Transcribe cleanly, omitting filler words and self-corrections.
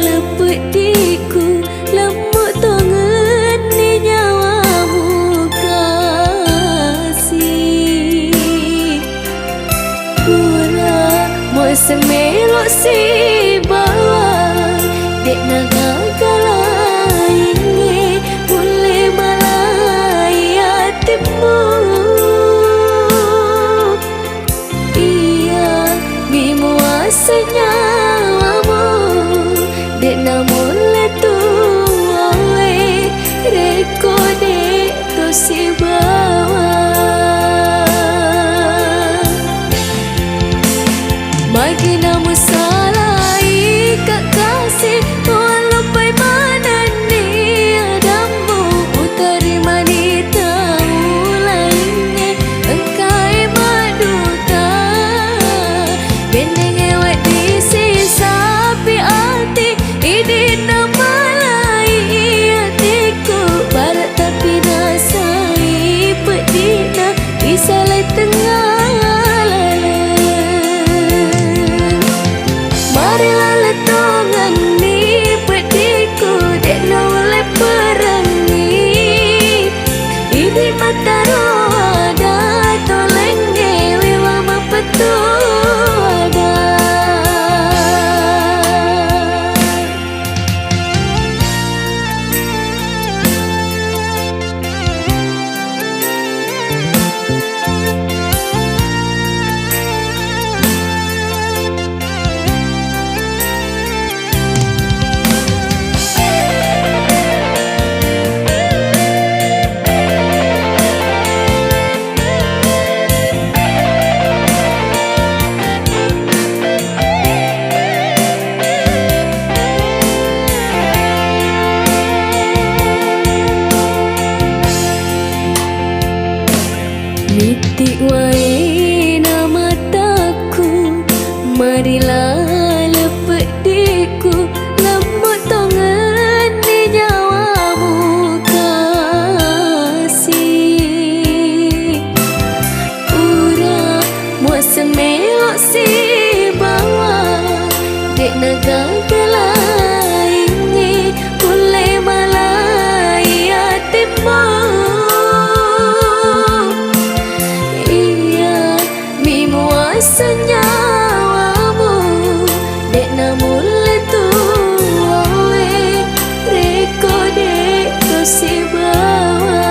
lepet diku lemuk tongen ni nyawamu kasih. Pura mau semelok si bawah dek naga kalainge boleh malai hatimu. Iya mimu senyawamu dek namun letu awe reko dek to si bawah bagi namu salai kak kasih walaupun mana ni adamu utari manita lainnya engkai maduta bendeng ewek di sisa pi hati ini nama lain hatiku barat tapi nasai pedina bisa lai tengah. Marilah letongan ni pediku dek noleh perangi ini mata roda toleng dewi mama petu ada. Nitik wae nama taku marilah lepet diku lembut tongen ni nyawamu kasih. Ura muat semelok si bawah dek naga kelainnya boleh malai hatimu. Senyawamu dek namun letu awe reko dek to si bawah